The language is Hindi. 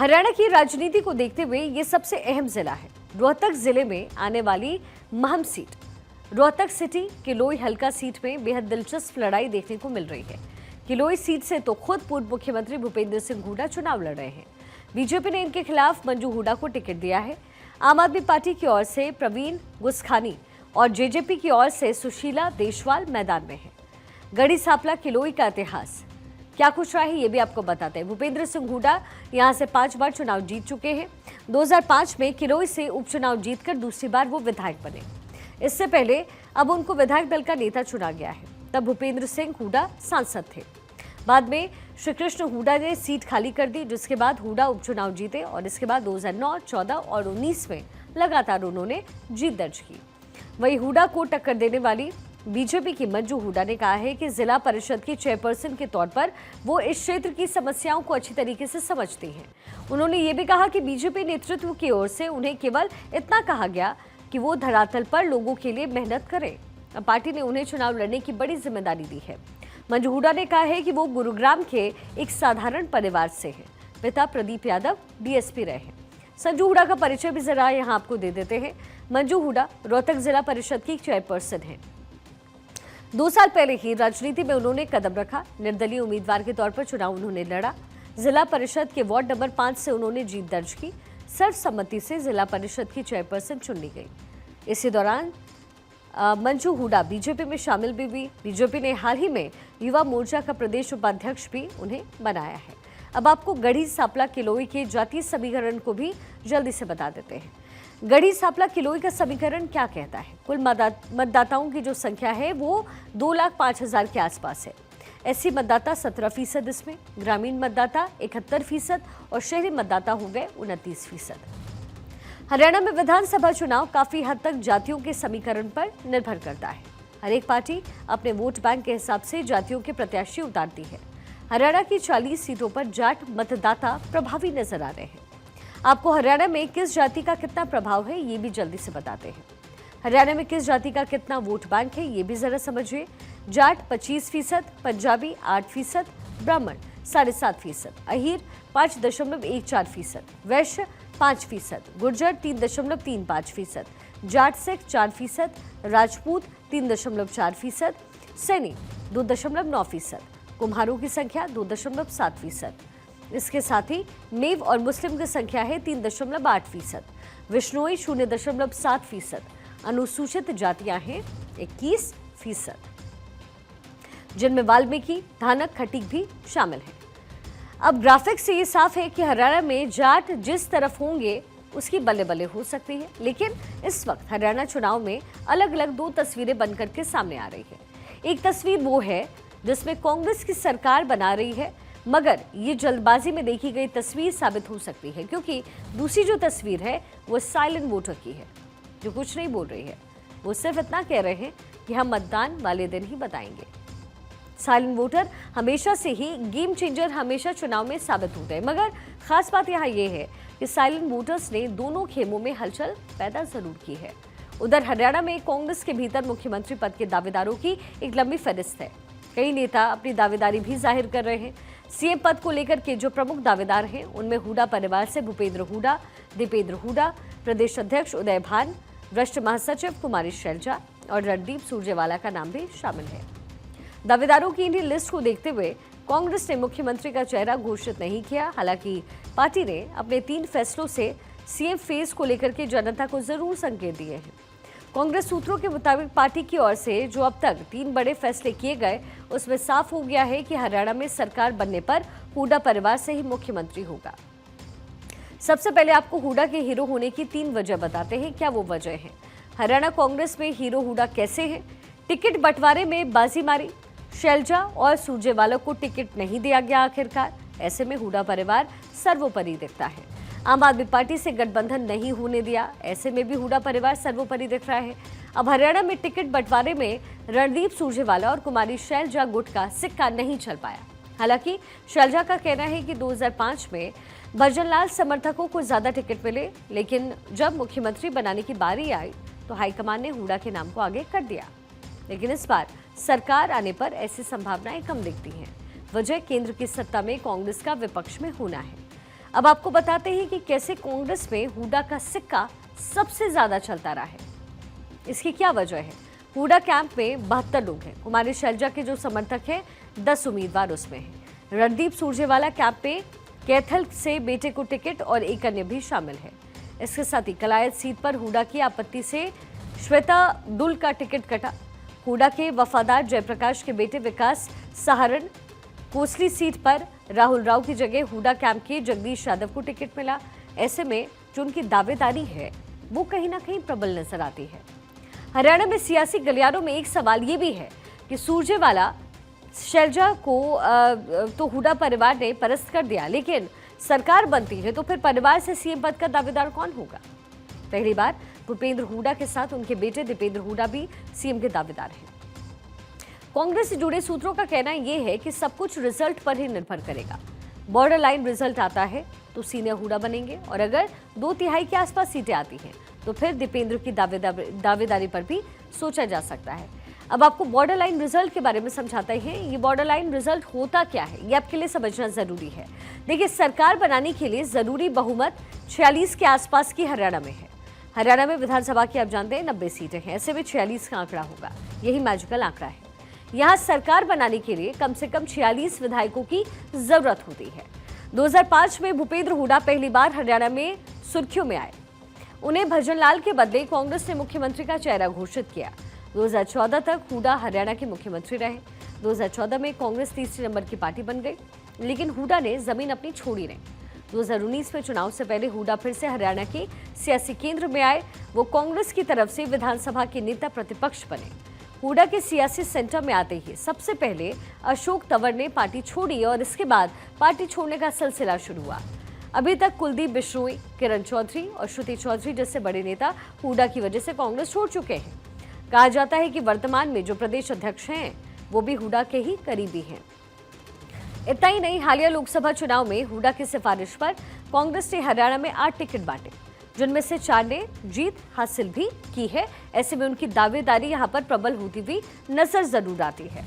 हरियाणा की राजनीति को देखते हुए ये सबसे अहम जिला है। रोहतक जिले में आने वाली महम सीट, रोहतक सिटी किलोई हल्का सीट में बेहद दिलचस्प लड़ाई देखने को मिल रही है। किलोई सीट से तो खुद पूर्व मुख्यमंत्री भूपेंद्र सिंह हुड्डा चुनाव लड़ रहे हैं। बीजेपी ने इनके खिलाफ मंजू हुड्डा को टिकट दिया है। आम आदमी पार्टी की ओर से प्रवीण गुस्खानी और जेजेपी की ओर से सुशीला देशवाल मैदान में है। गढ़ी सांपला किलोई का इतिहास क्या कुछ रहा है, ये भी आपको बताते हैं। भूपेंद्र सिंह हुड्डा यहां से 5 बार चुनाव जीत चुके हैं। 2005 में किलोई से उपचुनाव जीतकर दूसरी बार वो विधायक बने। इससे पहले अब उनको विधायक दल का नेता चुना गया है। तब भूपेंद्र सिंह हुड्डा सांसद थे। बाद में श्री कृष्ण हुड्डा ने सीट खाली कर दी, जिसके बाद हुड्डा उपचुनाव जीते और इसके बाद 2009, 14 और 19 में लगातार उन्होंने जीत दर्ज की। वहीं हुड्डा को टक्कर देने वाली बीजेपी की मंजू हुड्डा ने कहा है कि जिला परिषद की चेयरपर्सन के तौर पर वो इस क्षेत्र की समस्याओं को अच्छी तरीके से समझती हैं। उन्होंने ये भी कहा कि बीजेपी नेतृत्व की ओर से उन्हें केवल इतना कहा गया कि वो धरातल पर लोगों के लिए मेहनत करें। अब पार्टी ने उन्हें चुनाव लड़ने की बड़ी जिम्मेदारी दी है। मंजू हुड्डा ने कहा है कि वो गुरुग्राम के एक साधारण परिवार से हैं। पिता प्रदीप यादव डीएसपी रहे हैं। संजू हुड्डा का परिचय भी जरा यहाँ आपको दे देते हैं। मंजू हुड्डा रोहतक जिला परिषद की चेयरपर्सन है। 2 साल पहले ही राजनीति में उन्होंने कदम रखा। निर्दलीय उम्मीदवार के तौर पर चुनाव उन्होंने लड़ा। जिला परिषद के वार्ड नंबर 5 से उन्होंने जीत दर्ज की। सर्वसम्मति से जिला परिषद की चेयरपर्सन चुन ली गई। इसी दौरान मंजू हुड्डा बीजेपी में शामिल भी हुई। बीजेपी ने हाल ही में युवा मोर्चा का प्रदेश उपाध्यक्ष भी उन्हें बनाया है। अब आपको गढ़ी सांपला किलोई के जातीय समीकरण को भी जल्दी से बता देते हैं। गढ़ी सांपला किलोई का समीकरण क्या कहता है? कुल मतदाताओं की जो संख्या है वो 2,05,000 के आसपास है। एससी मतदाता 17%, इसमें ग्रामीण मतदाता 71% और शहरी मतदाता हो गए 29%। हरियाणा में विधानसभा चुनाव काफी हद तक जातियों के समीकरण पर निर्भर करता है। हर एक पार्टी अपने वोट बैंक के हिसाब से जातियों के प्रत्याशी उतारती है। हरियाणा की 40 सीटों पर जाट मतदाता प्रभावी नजर आ रहे हैं। आपको हरियाणा में किस जाति का कितना प्रभाव है, ये भी जल्दी से बताते हैं। हरियाणा में किस जाति का कितना वोट बैंक है, ये भी जरा समझिए। जाट 25%, पंजाबी 8%, ब्राह्मण 7.5%, अहीर 5.14%, वैश्य 5%, गुर्जर 3.35%, जाट सिख 4%, राजपूत 3.4%, सैनी 2.9%, कुम्हारों की संख्या 2.7%। इसके साथ ही मेव और मुस्लिम की संख्या है 3.8%, विश्नोई 0.7%, अनुसूचित जातियां हैं 21%, जिनमें वाल्मीकि, धानक, खटीक भी शामिल हैं। अब ग्राफिक से ये साफ है कि हरियाणा में जाट जिस तरफ होंगे उसकी बल्ले बल्ले हो सकती है। लेकिन इस वक्त हरियाणा चुनाव में अलग अलग 2 तस्वीरें बनकर के सामने आ रही है। एक तस्वीर वो है जिसमें कांग्रेस की सरकार बना रही है, मगर ये जल्दबाजी में देखी गई तस्वीर साबित हो सकती है, क्योंकि दूसरी जो तस्वीर है वो साइलेंट वोटर की है, जो कुछ नहीं बोल रही है। वो सिर्फ इतना कह रहे हैं कि हम मतदान वाले दिन ही बताएंगे। साइलेंट वोटर हमेशा से ही गेम चेंजर हमेशा चुनाव में साबित होते हैं, मगर खास बात यहाँ ये है कि साइलेंट वोटर्स ने दोनों खेमों में हलचल पैदा जरूर की है। उधर हरियाणा में कांग्रेस के भीतर मुख्यमंत्री पद के दावेदारों की एक लंबी फहरिस्त है। कई नेता अपनी दावेदारी भी जाहिर कर रहे हैं। सीएम पद को लेकर के जो प्रमुख दावेदार हैं उनमें हुड्डा परिवार से भूपेंद्र हुड्डा, दीपेंद्र हुड्डा, प्रदेश अध्यक्ष उदय भान, वरिष्ठ महासचिव कुमारी शैलजा और रणदीप सुरजेवाला का नाम भी शामिल है। दावेदारों की इन्हीं लिस्ट को देखते हुए कांग्रेस ने मुख्यमंत्री का चेहरा घोषित नहीं किया। हालांकि पार्टी ने अपने 3 फैसलों से सीएम फेज को लेकर के जनता को जरूर संकेत दिए हैं। कांग्रेस सूत्रों के मुताबिक पार्टी की ओर से जो अब तक 3 बड़े फैसले किए गए, उसमें साफ हो गया है कि हरियाणा में सरकार बनने पर हुड्डा परिवार से ही मुख्यमंत्री होगा। सबसे पहले आपको हुड्डा के हीरो होने की 3 वजह बताते हैं। क्या वो वजह है? हरियाणा कांग्रेस में हीरो हुड्डा कैसे हैं? टिकट बंटवारे में बाजी मारी, शैलजा और सुरजेवाला को टिकट नहीं दिया गया आखिरकार। ऐसे में हुड्डा परिवार सर्वोपरि दिखता है। आम आदमी पार्टी से गठबंधन नहीं होने दिया, ऐसे में भी हुड्डा परिवार सर्वोपरि दिख रहा है। अब हरियाणा में टिकट बंटवारे में रणदीप सुरजेवाला और कुमारी शैलजा गुट का सिक्का नहीं चल पाया। हालांकि शैलजा का कहना है कि 2005 में भजनलाल समर्थकों को ज्यादा टिकट मिले, लेकिन जब मुख्यमंत्री बनाने की बारी आई तो हाईकमान ने हुड्डा के नाम को आगे कर दिया। लेकिन इस बार सरकार आने पर ऐसी संभावनाएं कम दिखती हैं। वजह केंद्र की सत्ता में कांग्रेस का विपक्ष में होना है। अब आपको बताते हैं कि कैसे कांग्रेस में हुड्डा का सिक्का सबसे ज्यादा चलता रहा है। इसकी क्या वजह है? हुड्डा कैंप में 72 लोग हैं। कुमारी शैलजा के जो समर्थक हैं 10 उम्मीदवार उसमें हैं। रणदीप सुरजेवाला कैंप में कैथल से बेटे को टिकट और एक अन्य भी शामिल है। इसके साथ ही कलायत सीट पर हुड्डा की आपत्ति से श्वेता दुल का टिकट कटा। हुड्डा के वफादार जयप्रकाश के बेटे विकास सहारण कोसली सीट पर राहुल राव की जगह हुड्डा कैंप के जगदीश यादव को टिकट मिला। ऐसे में जो उनकी दावेदारी है वो कहीं ना कहीं प्रबल नजर आती है। हरियाणा में सियासी गलियारों में एक सवाल ये भी है कि सुरजेवाला शैलजा को तो हुड्डा परिवार ने परस्त कर दिया, लेकिन सरकार बनती है तो फिर परिवार से सीएम पद का दावेदार कौन होगा? पहली बार भूपेंद्र हुड्डा के साथ उनके बेटे दीपेंद्र हुड्डा भी सीएम के दावेदार हैं। कांग्रेस से जुड़े सूत्रों का कहना यह है कि सब कुछ रिजल्ट पर ही निर्भर करेगा। बॉर्डर लाइन रिजल्ट आता है तो सीनियर हुड्डा बनेंगे और अगर 2/3 के आसपास सीटें आती हैं तो फिर दीपेंद्र की दावेदारी पर भी सोचा जा सकता है। अब आपको बॉर्डर लाइन रिजल्ट के बारे में समझाते हैं। ये बॉर्डर लाइन रिजल्ट होता क्या है ये आपके लिए समझना जरूरी है। देखिए, सरकार बनाने के लिए जरूरी बहुमत 46 के आसपास की हरियाणा में है। हरियाणा में विधानसभा की आप जानते हैं 90 सीटें हैं, ऐसे में 46 का आंकड़ा होगा, यही मैजिकल आंकड़ा है। यहाँ सरकार बनाने के लिए कम से कम 46 विधायकों की जरूरत होती है। 2005 में भूपेंद्र हुड्डा पहली बार हरियाणा में सुर्खियों में आए। उन्हें भजनलाल के बदले कांग्रेस ने मुख्यमंत्री का चेहरा घोषित किया। 2014 तक हुड्डा हरियाणा के मुख्यमंत्री रहे। 2014 में कांग्रेस तीसरे नंबर की पार्टी बन गई, लेकिन हुड्डा ने जमीन अपनी छोड़ी नहीं। 2019 में चुनाव से पहले हुड्डा फिर से हरियाणा के सियासी केंद्र में आए। वो कांग्रेस की तरफ से विधानसभा के नेता प्रतिपक्ष बने। हुड्डा के सियासी सेंटर में आते ही सबसे पहले अशोक तंवर ने पार्टी छोड़ी और इसके बाद पार्टी छोड़ने का सिलसिला शुरू हुआ। अभी तक कुलदीप बिश्नोई, किरण चौधरी और श्रुति चौधरी जैसे बड़े नेता हुड्डा की वजह से कांग्रेस छोड़ चुके हैं। कहा जाता है कि वर्तमान में जो प्रदेश अध्यक्ष हैं वो भी हुड्डा के ही करीबी हैं। इतना ही नहीं, हालिया लोकसभा चुनाव में हुड्डा की सिफारिश पर कांग्रेस ने हरियाणा में 8 टिकट बांटे, जिनमें से 4 ने जीत हासिल भी की है। ऐसे में उनकी दावेदारी यहां पर प्रबल होती हुई नजर जरूर आती है।